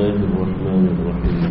الله الرحمن الرحيم.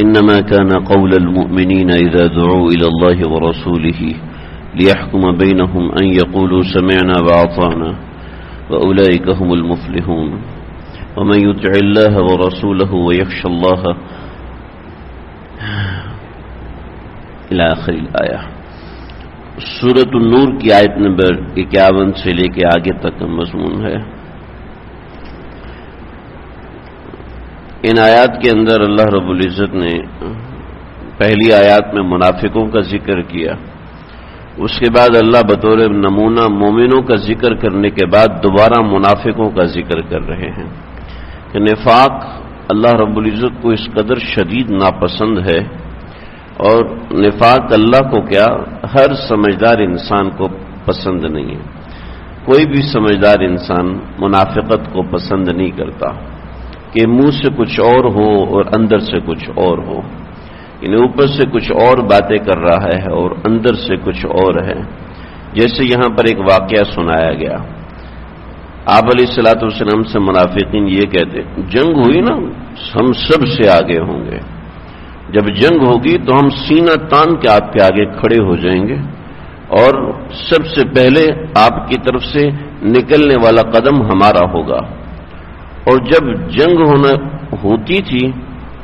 إنما كان قول المؤمنين إذا دعوا إلى الله ورسوله ليحكم بينهم أن يقولوا سمعنا وأطعنا وأولئك هم المفلحون ومن يطع الله ورسوله ويخشى الله إلى آخر الآية. سورۃ النور کی آیت نمبر 51 سے لے کے آگے تک کا مضمون ہے. ان آیات کے اندر اللہ رب العزت نے پہلی آیات میں منافقوں کا ذکر کیا، اس کے بعد اللہ بطور نمونہ مومنوں کا ذکر کرنے کے بعد دوبارہ منافقوں کا ذکر کر رہے ہیں کہ نفاق اللہ رب العزت کو اس قدر شدید ناپسند ہے، اور نفاق اللہ کو کیا ہر سمجھدار انسان کو پسند نہیں ہے. کوئی بھی سمجھدار انسان منافقت کو پسند نہیں کرتا کہ منہ سے کچھ اور ہو اور اندر سے کچھ اور ہو، یعنی اوپر سے کچھ اور باتیں کر رہا ہے اور اندر سے کچھ اور ہے. جیسے یہاں پر ایک واقعہ سنایا گیا، آپ علیہ الصلوۃ والسلام سے منافقین یہ کہتے جنگ ہوئی نا ہم سب سے آگے ہوں گے، جب جنگ ہوگی تو ہم سینہ تان کے آپ کے آگے کھڑے ہو جائیں گے اور سب سے پہلے آپ کی طرف سے نکلنے والا قدم ہمارا ہوگا. اور جب جنگ ہوتی تھی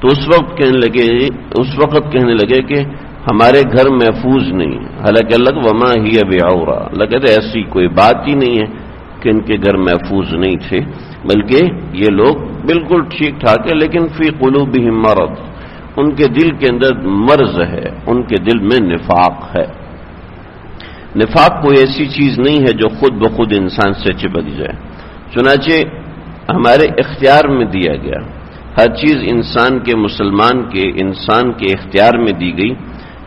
تو اس وقت کہنے لگے کہ ہمارے گھر محفوظ نہیں، حالانکہ اللہ وما ہی بعورہ، اللہ کہتے ایسی کوئی بات ہی نہیں ہے کہ ان کے گھر محفوظ نہیں تھے، بلکہ یہ لوگ بالکل ٹھیک ٹھاک ہے، لیکن فی قلوبہم مرض، ان کے دل کے اندر مرض ہے، ان کے دل میں نفاق ہے. نفاق کوئی ایسی چیز نہیں ہے جو خود بخود انسان سے چپک جائے، چنانچہ ہمارے اختیار میں دیا گیا. ہر چیز انسان کے اختیار میں دی گئی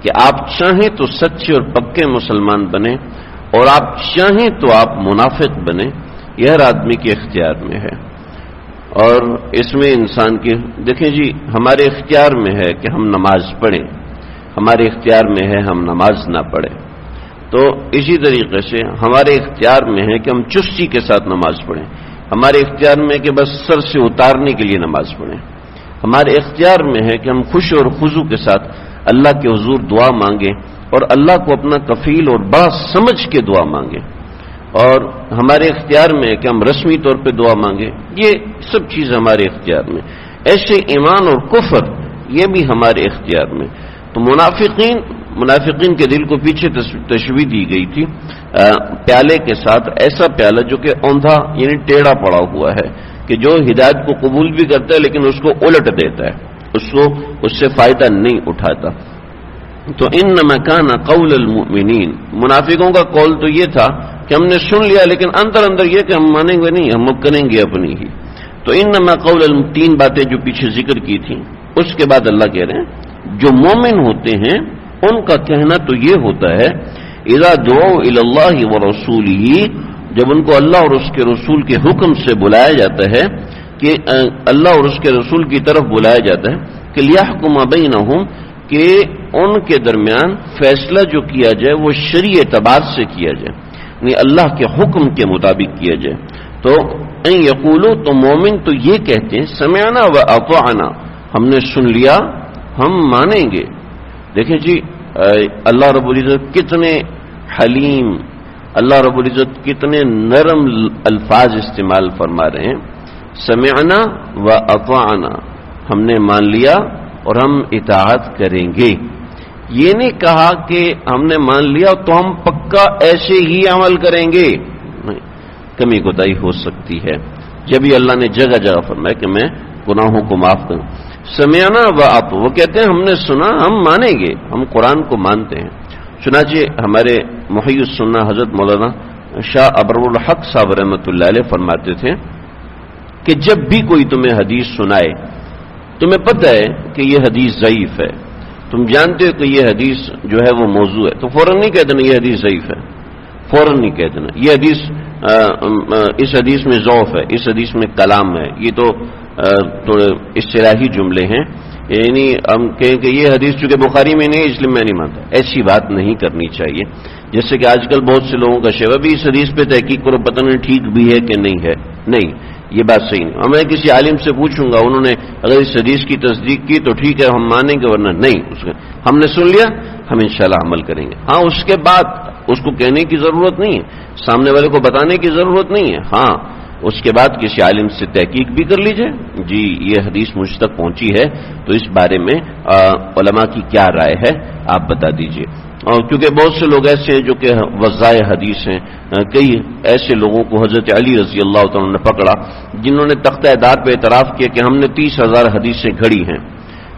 کہ آپ چاہیں تو سچے اور پکے مسلمان بنیں اور آپ چاہیں تو آپ منافق بنیں، یہ ہر آدمی کے اختیار میں ہے. اور اس میں انسان کے دیکھیں جی ہمارے اختیار میں ہے کہ ہم نماز پڑھیں، ہمارے اختیار میں ہے ہم نماز نہ پڑھیں. تو اسی طریقے سے ہمارے اختیار میں ہے کہ ہم چستی کے ساتھ نماز پڑھیں، ہمارے اختیار میں ہے کہ بس سر سے اتارنے کے لیے نماز پڑھیں، ہمارے اختیار میں ہے کہ ہم خوش اور خضوع کے ساتھ اللہ کے حضور دعا مانگیں اور اللہ کو اپنا کفیل اور بڑا سمجھ کے دعا مانگیں، اور ہمارے اختیار میں ہے کہ ہم رسمی طور پہ دعا مانگیں. یہ سب چیز ہمارے اختیار میں. ایسے ایمان اور کفر یہ بھی ہمارے اختیار میں. تو منافقین کے دل کو پیچھے تشبیہ دی گئی تھی پیالے کے ساتھ، ایسا پیالہ جو کہ اوندھا یعنی ٹیڑھا پڑا ہوا ہے کہ جو ہدایت کو قبول بھی کرتا ہے لیکن اس کو الٹ دیتا ہے، اس سے فائدہ نہیں اٹھاتا. تو انما کان قول المؤمنین، منافقوں کا قول تو یہ تھا کہ ہم نے سن لیا لیکن اندر یہ کہ ہم مانیں گے نہیں، ہم کریں گے اپنی ہی. تو انما قول تین باتیں جو پیچھے ذکر کی تھیں، اس کے بعد اللہ کہہ رہے ہیں جو مومن ہوتے ہیں ان کا کہنا تو یہ ہوتا ہے اذا دعوا الی اللہ ورسولہ، جب ان کو اللہ اور اس کے رسول کے حکم سے بلایا جاتا ہے، کہ اللہ اور اس کے رسول کی طرف بلایا جاتا ہے کہ لیحکم بینہم، کہ ان کے درمیان فیصلہ جو کیا جائے وہ شرعی اعتبار سے کیا جائے، یعنی اللہ کے حکم کے مطابق کیا جائے. تو ان یقولوا، تو مومن تو یہ کہتے ہیں سمعنا و اطعنا، ہم نے سن لیا ہم مانیں گے. دیکھیں جی اللہ رب العزت کتنے حلیم، اللہ رب العزت کتنے نرم الفاظ استعمال فرما رہے ہیں. سمعنا و اطعنا، ہم نے مان لیا اور ہم اطاعت کریں گے. یہ نہیں کہا کہ ہم نے مان لیا تو ہم پکا ایسے ہی عمل کریں گے، نہیں، کمی کوتاہی ہو سکتی ہے. جب ہی اللہ نے جگہ جگہ فرمایا کہ میں گناہوں کو معاف کروں. سمعنا و اطعنا، وہ کہتے ہیں ہم نے سنا ہم مانیں گے، ہم قرآن کو مانتے ہیں. چنانچہ ہمارے محی السنہ حضرت مولانا شاہ ابرار الحق صاحب رحمۃ اللہ علیہ فرماتے تھے کہ جب بھی کوئی تمہیں حدیث سنائے، تمہیں پتہ ہے کہ یہ حدیث ضعیف ہے، تم جانتے ہو کہ یہ حدیث جو ہے وہ موضوع ہے، تو فوراً نہیں کہہ دینا یہ حدیث ضعیف ہے، فوراً نہیں کہہ دینا یہ حدیث اس حدیث میں ضعف ہے، اس حدیث میں کلام ہے. یہ تو اصطلاحی جملے ہیں. یعنی ہم کہیں کہ یہ حدیث چونکہ بخاری میں نہیں اس لیے میں نہیں مانتا، ایسی بات نہیں کرنی چاہیے. جیسے کہ آج کل بہت سے لوگوں کا شیوا بھی اس حدیث پہ تحقیق کرو، پتہ نہیں ٹھیک بھی ہے کہ نہیں ہے. نہیں، یہ بات صحیح نہیں. میں کسی عالم سے پوچھوں گا، انہوں نے اگر اس حدیث کی تصدیق کی تو ٹھیک ہے ہم مانیں گے، ورنہ نہیں. ہم نے سن لیا، ہم انشاءاللہ عمل کریں گے. ہاں اس کے بعد اس کو کہنے کی ضرورت نہیں ہے، سامنے والے کو بتانے کی ضرورت نہیں ہے. ہاں اس کے بعد کسی عالم سے تحقیق بھی کر لیجئے، جی یہ حدیث مجھ تک پہنچی ہے تو اس بارے میں علماء کی کیا رائے ہے آپ بتا دیجئے. اور کیونکہ بہت سے لوگ ایسے ہیں جو کہ وضاع حدیث ہیں، کئی ایسے لوگوں کو حضرت علی رضی اللہ تعالیٰ نے پکڑا جنہوں نے تختہ دار پہ اعتراف کیا کہ ہم نے 30,000 حدیثیں گھڑی ہیں،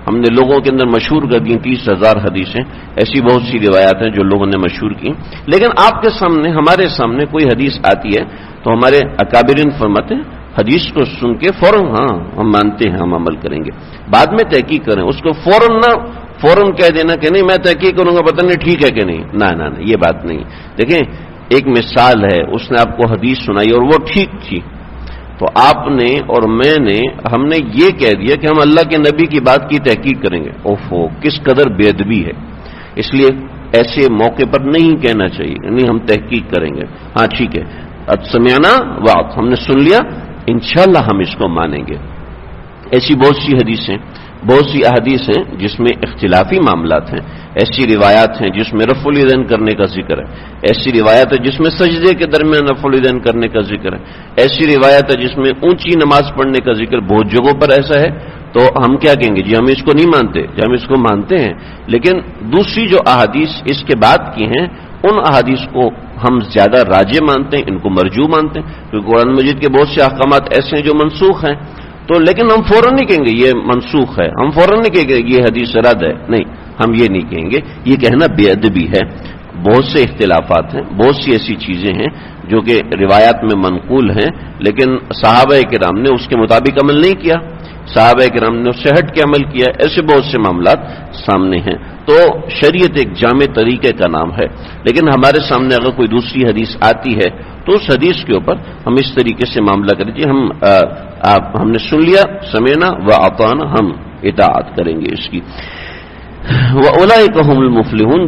ہم نے لوگوں کے اندر مشہور کر دی 30,000 حدیثیں. ایسی بہت سی روایات ہیں جو لوگوں نے مشہور کی، لیکن آپ کے سامنے ہمارے سامنے کوئی حدیث آتی ہے تو ہمارے اکابرین فرماتے ہیں حدیث کو سن کے فوراً ہاں ہم مانتے ہیں، ہم عمل کریں گے. بعد میں تحقیق کریں، اس کو فوراً کہہ دینا کہ نہیں میں تحقیق کروں گا پتہ نہیں ٹھیک ہے کہ نہیں. نہ یہ بات نہیں. دیکھیں ایک مثال ہے، اس نے آپ کو حدیث سنائی اور وہ ٹھیک تھی، تو آپ نے اور میں نے ہم نے یہ کہہ دیا کہ ہم اللہ کے نبی کی بات کی تحقیق کریں گے. اوفو کس قدر بے ادبی ہے. اس لیے ایسے موقع پر نہیں کہنا چاہیے، نہیں ہم تحقیق کریں گے. ہاں ٹھیک ہے سمعنا وعد، ہم نے سن لیا، انشاءاللہ ہم اس کو مانیں گے. ایسی بہت سی حدیثیں، بہت سی احادیث ہیں جس میں اختلافی معاملات ہیں، ایسی روایات ہیں جس میں رفع الیدین کرنے کا ذکر ہے، ایسی روایت ہے جس میں سجدے کے درمیان رفع الیدین کرنے کا ذکر ہے، ایسی روایت ہے جس میں اونچی نماز پڑھنے کا ذکر. بہت جگہوں پر ایسا ہے تو ہم کیا کہیں گے جی ہم اس کو نہیں مانتے، جی ہم اس کو مانتے ہیں. لیکن دوسری جو احادیث اس کے بعد کی ہیں ان احادیث کو ہم زیادہ راجح مانتے ہیں، ان کو مرجو مانتے ہیں، کیونکہ قرآن مجید کے بہت سے احکامات ایسے ہیں جو منسوخ ہیں. تو لیکن ہم فوراً نہیں کہیں گے یہ منسوخ ہے، ہم فوراً نہیں کہیں گے یہ حدیث رد ہے. نہیں، ہم یہ نہیں کہیں گے، یہ کہنا بے ادبی ہے. بہت سے اختلافات ہیں، بہت سی ایسی چیزیں ہیں جو کہ روایات میں منقول ہیں لیکن صحابہ کرام نے اس کے مطابق عمل نہیں کیا، صحابہ کرام نے اس سے ہٹ کے عمل کیا. ایسے بہت سے معاملات سامنے ہیں. تو شریعت ایک جامع طریقے کا نام ہے، لیکن ہمارے سامنے اگر کوئی دوسری حدیث آتی ہے تو اس حدیث کے اوپر ہم اس طریقے سے معاملہ کریں جی ہم نے سن لیا، سمعنا واطعنا، ہم اطاعت کریں گے اس کی. وَأُولَئِكَ هُمُ الْمُفْلِحُونَ،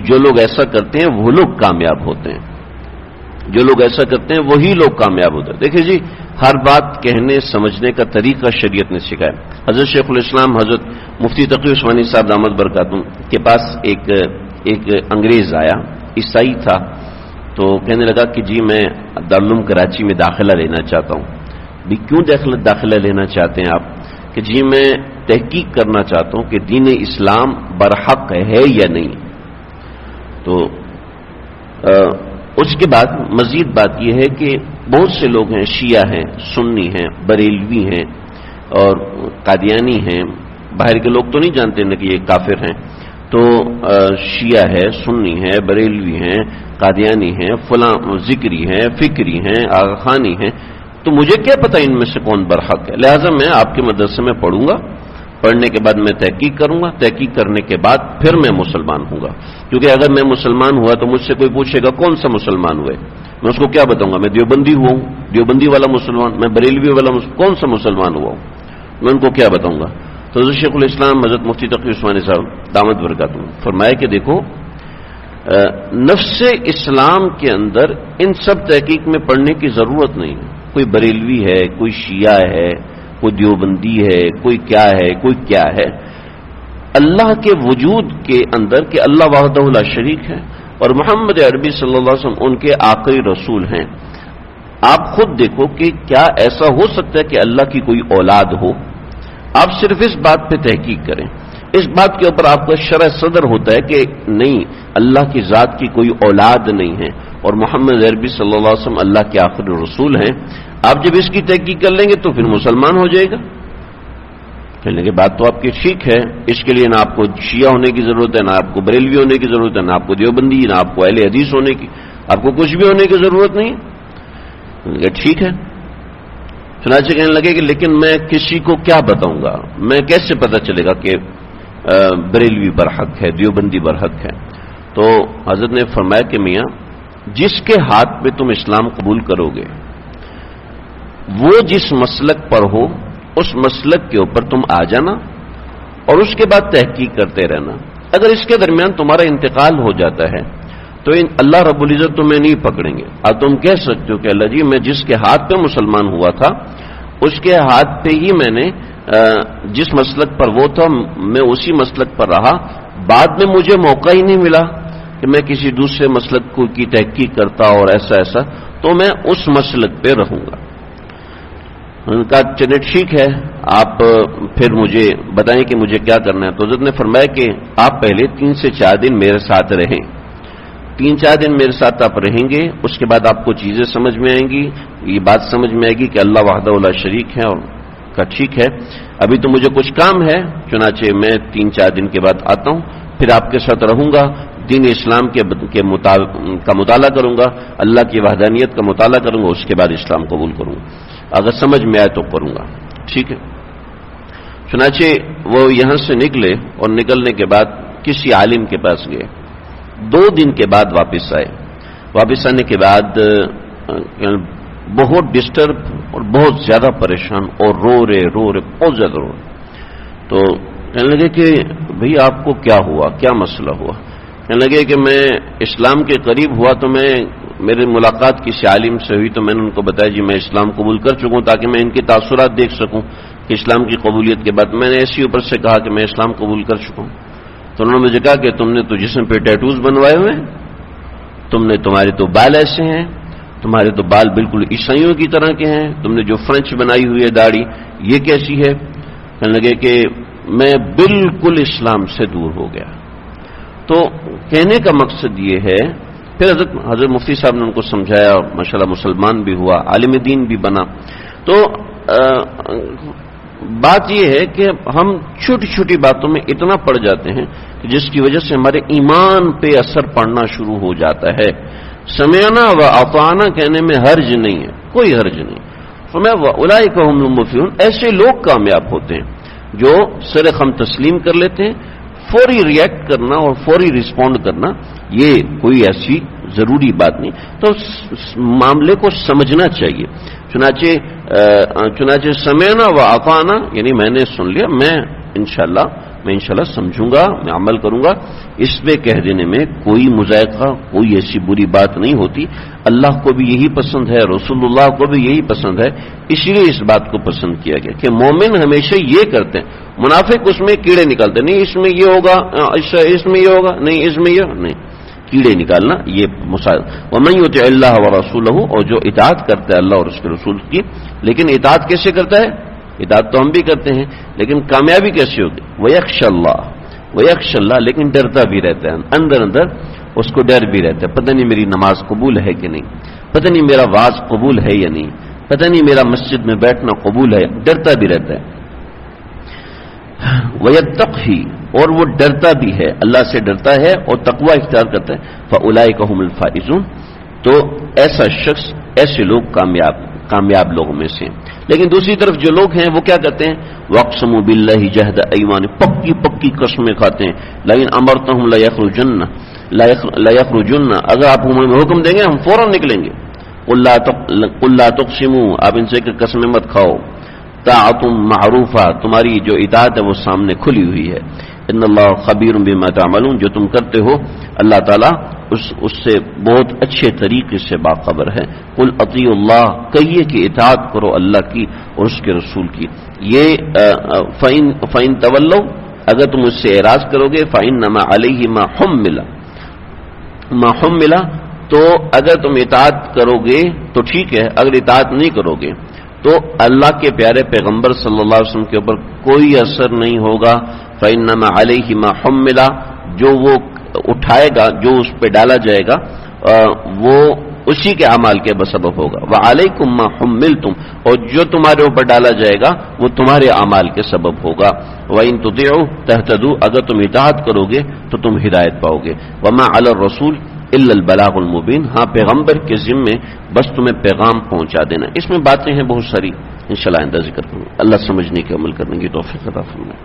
جو لوگ ایسا کرتے ہیں وہ لوگ کامیاب ہوتے ہیں، جو لوگ ایسا کرتے ہیں وہی لوگ کامیاب ہوتے ہیں. دیکھیں جی ہر بات کہنے سمجھنے کا طریقہ شریعت نے سکھایا. حضرت شیخ الاسلام حضرت مفتی تقی عثمانی صاحب دامت برکاتہم کے پاس ایک انگریز آیا، عیسائی تھا، تو کہنے لگا کہ جی میں دارالعلوم کراچی میں داخلہ لینا چاہتا ہوں. بھی کیوں داخلہ لینا چاہتے ہیں آپ؟ کہ جی میں تحقیق کرنا چاہتا ہوں کہ دین اسلام برحق ہے یا نہیں. تو اس کے بعد مزید بات یہ ہے کہ بہت سے لوگ ہیں، شیعہ ہیں، سنی ہیں، بریلوی ہیں اور قادیانی ہیں. باہر کے لوگ تو نہیں جانتے نا کہ یہ کافر ہیں. تو شیعہ ہے، سنی ہے، بریلوی ہیں، قادیانی ہیں، فلاں ذکری ہیں، فکری ہیں، آغا خانی ہیں. تو مجھے کیا پتہ ان میں سے کون برحق ہے؟ لہٰذا میں آپ کے مدرسے میں پڑھوں گا، پڑھنے کے بعد میں تحقیق کروں گا، تحقیق کرنے کے بعد پھر میں مسلمان ہوں گا. کیونکہ اگر میں مسلمان ہوا تو مجھ سے کوئی پوچھے گا کون سا مسلمان ہوئے، میں اس کو کیا بتاؤں گا؟ میں دیوبندی ہوا ہوں، دیوبندی والا مسلمان، میں بریلوی والا کون سا مسلمان ہوا ہوں، میں ان کو کیا بتاؤں گا؟ تو حضرت شیخ الاسلام حضرت مفتی تقی عثمانی صاحب دامت برکاتہم فرمایا کہ دیکھو نفس اسلام کے اندر ان سب تحقیق میں پڑھنے کی ضرورت نہیں ہے. کوئی بریلوی ہے، کوئی شیعہ ہے، کوئی دیوبندی ہے، کوئی کیا ہے، کوئی کیا ہے. اللہ کے وجود کے اندر کہ اللہ وحدہ لا شریک ہے اور محمد عربی صلی اللہ علیہ وسلم ان کے آخری رسول ہیں. آپ خود دیکھو کہ کیا ایسا ہو سکتا ہے کہ اللہ کی کوئی اولاد ہو؟ آپ صرف اس بات پہ تحقیق کریں، اس بات کے اوپر آپ کا شرح صدر ہوتا ہے کہ نہیں، اللہ کی ذات کی کوئی اولاد نہیں ہے اور محمد عربی صلی اللہ علیہ وسلم اللہ کے آخری رسول ہیں. آپ جب اس کی تحقیق کر لیں گے تو پھر مسلمان ہو جائے گا. کہنے کی بات تو آپ کی ٹھیک ہے، اس کے لیے نہ آپ کو شیعہ ہونے کی ضرورت ہے، نہ آپ کو بریلوی ہونے کی ضرورت ہے، نہ آپ کو دیوبندی، نہ آپ کو اہل حدیث ہونے کی، آپ کو کچھ بھی ہونے کی ضرورت نہیں. ٹھیک ہے. چنانچہ کہنے لگے کہ لیکن میں کسی کو کیا بتاؤں گا، میں کیسے پتہ چلے گا کہ بریلوی برحق ہے، دیوبندی برحق ہے؟ تو حضرت نے فرمایا کہ میاں جس کے ہاتھ پہ تم اسلام قبول کرو گے وہ جس مسلک پر ہو اس مسلک کے اوپر تم آ جانا اور اس کے بعد تحقیق کرتے رہنا. اگر اس کے درمیان تمہارا انتقال ہو جاتا ہے تو اللہ رب العزت تمہیں نہیں پکڑیں گے. اب تم کہہ سکتے ہو کہ اللہ جی میں جس کے ہاتھ پہ مسلمان ہوا تھا اس کے ہاتھ پہ ہی میں نے جس مسلک پر وہ تھا میں اسی مسلک پر رہا, بعد میں مجھے موقع ہی نہیں ملا کہ میں کسی دوسرے مسلک کی تحقیق کرتا اور ایسا ایسا, تو میں اس مسلک پہ رہوں گا. ان کا چلے ٹھیک ہے, آپ پھر مجھے بتائیں کہ مجھے کیا کرنا ہے. تو حضرت نے فرمایا کہ آپ پہلے 3 سے 4 دن میرے ساتھ رہیں. 3-4 دن میرے ساتھ آپ رہیں گے, اس کے بعد آپ کو چیزیں سمجھ میں آئیں گی, یہ بات سمجھ میں آئے گی کہ اللہ وحدہ لا شریک ہے, اور کا ٹھیک ہے ابھی تو مجھے کچھ کام ہے, چنانچہ میں 3-4 دن کے بعد آتا ہوں, پھر آپ کے ساتھ رہوں گا, دین اسلام کا مطالعہ کروں گا, اللہ کی وحدانیت کا مطالعہ کروں گا, اس کے بعد اسلام قبول کروں گا, اگر سمجھ میں آئے تو کروں گا. ٹھیک ہے. چنانچہ وہ یہاں سے نکلے اور نکلنے کے بعد کسی عالم کے پاس گئے. 2 دن کے بعد واپس آئے. واپس آنے کے بعد بہت ڈسٹرب اور بہت زیادہ پریشان اور رو رہے بہت زیادہ رو رہے. تو کہنے لگے کہ بھئی آپ کو کیا ہوا, کیا مسئلہ ہوا؟ کہنے لگے کہ میں اسلام کے قریب ہوا تو میری ملاقات کسی عالم سے ہوئی تو میں نے ان کو بتایا جی میں اسلام قبول کر چکا ہوں, تاکہ میں ان کے تاثرات دیکھ سکوں کہ اسلام کی قبولیت کے بعد. میں نے ایسی اوپر سے کہا کہ میں اسلام قبول کر چکا ہوں. تو انہوں نے مجھے کہا کہ تم نے تو جسم پہ ٹیٹوز بنوائے ہوئے ہیں, تمہارے تو بال ایسے ہیں, تمہارے تو بال بالکل عیسائیوں کی طرح کے ہیں, تم نے جو فرنچ بنائی ہوئی ہے داڑھی یہ کیسی ہے؟ کہنے لگے کہ میں بالکل اسلام سے دور ہو گیا. تو کہنے کا مقصد یہ ہے, پھر حضرت مفتی صاحب نے ان کو سمجھایا, ماشاءاللہ مسلمان بھی ہوا, عالم دین بھی بنا. تو بات یہ ہے کہ ہم چھوٹی چھوٹی باتوں میں اتنا پڑ جاتے ہیں کہ جس کی وجہ سے ہمارے ایمان پہ اثر پڑنا شروع ہو جاتا ہے. سمعنا و اطعنا کہنے میں حرج نہیں ہے, کوئی حرج نہیں. فرمایا اولئک هم المفلحون, ایسے لوگ کامیاب ہوتے ہیں جو سر خم تسلیم کر لیتے ہیں. فوری ریئیکٹ کرنا اور فوری رسپونڈ کرنا یہ کوئی ایسی ضروری بات نہیں, تو معاملے کو سمجھنا چاہیے. چنانچہ سمعنا و اطعنا یعنی میں نے سن لیا, میں انشاءاللہ سمجھوں گا, میں عمل کروں گا. اس پہ کہہ دینے میں کوئی مذائقہ, کوئی ایسی بری بات نہیں ہوتی. اللہ کو بھی یہی پسند ہے, رسول اللہ کو بھی یہی پسند ہے, اس لیے اس بات کو پسند کیا گیا کہ مومن ہمیشہ یہ کرتے ہیں. منافق اس میں کیڑے نکالتے ہیں, نہیں اس میں یہ ہوگا, اس میں یہ ہوگا, نہیں اس میں یہ نہیں, کیڑے نکالنا یہ مسائل. ومن یطع اللہ ورسولہ, اور جو اطاعت کرتا ہے اللہ اور اس کے رسول کی. لیکن اطاعت کیسے کرتا ہے؟ اطاعت تو ہم بھی کرتے ہیں, لیکن کامیابی کیسے ہوگی؟ ویخشى اللہ, لیکن ڈرتا بھی رہتا ہے, اندر اس کو ڈر بھی رہتا ہے, پتہ نہیں میری نماز قبول ہے کہ نہیں, پتہ نہیں میرا واز قبول ہے یا نہیں, پتہ نہیں میرا مسجد میں بیٹھنا قبول ہے, ڈرتا بھی رہتا ہے. وَيَتَّقْهِ, اور وہ ڈرتا بھی ہے, اللہ سے ڈرتا ہے اور تقوی اختیار کرتا ہے. فَأُولَئِكَ هُمُ الْفَائِزُونَ, تو ایسا شخص, ایسے لوگ کامیاب لوگوں میں سے. لیکن دوسری طرف جو لوگ ہیں وہ کیا کرتے ہیں؟ وَاقْسَمُوا بِاللَّهِ جَهْدَ أَيْمَانِهِمْ, پکی قسمیں کھاتے ہیں. لَئِنْ أَمَرْتَهُمْ لَيَخْرُجُنَّ, اگر آپ انہیں حکم دیں گے ہم فوراً نکلیں گے. قُلْ لَا تُقْسِمُوا, آپ ان سے قسمیں مت کھاؤ. طاعۃ معروفہ, تمہاری جو اطاعت ہے وہ سامنے کھلی ہوئی ہے. ان اللہ خبیر بما تعملون, جو تم کرتے ہو اللہ تعالیٰ اس سے بہت اچھے طریقے سے باخبر ہے. قل اطیعوا اللہ, کہیے کہ اطاعت کرو اللہ کی اور اس کے رسول کی. یہ فَإِن تولوا, اگر تم اس سے اعراض کرو گے, فَإِنَّمَا عَلَيْهِ مَا حُمِّلَ, تو اگر تم اطاعت کرو گے تو ٹھیک ہے, اگر اطاعت نہیں کرو گے تو اللہ کے پیارے پیغمبر صلی اللہ علیہ وسلم کے اوپر کوئی اثر نہیں ہوگا. فَإِنَّمَا عَلَيْهِ مَا حُمِّلَ, جو وہ اٹھائے گا, جو اس پہ ڈالا جائے گا وہ اسی کے اعمال کے بسبب ہوگا. وَعَلَيْكُمْ مَا حُمِّلْتُمْ, اور جو تمہارے اوپر ڈالا جائے گا وہ تمہارے اعمال کے سبب ہوگا. وَإِن تُطِيعُوا تَهْتَدُوا, اگر تم اطاعت کرو گے تو تم ہدایت پاؤ گے. وَمَا عَلَى الرَّسُولِ الا البلاغ المبین, ہاں پیغمبر کے ذمے بس تمہیں پیغام پہنچا دینا. اس میں باتیں ہیں بہت ساری, انشاءاللہ آئندہ ذکر کروں. اللہ سمجھنے کے عمل کرنے کی توفیق عطا فرمائے.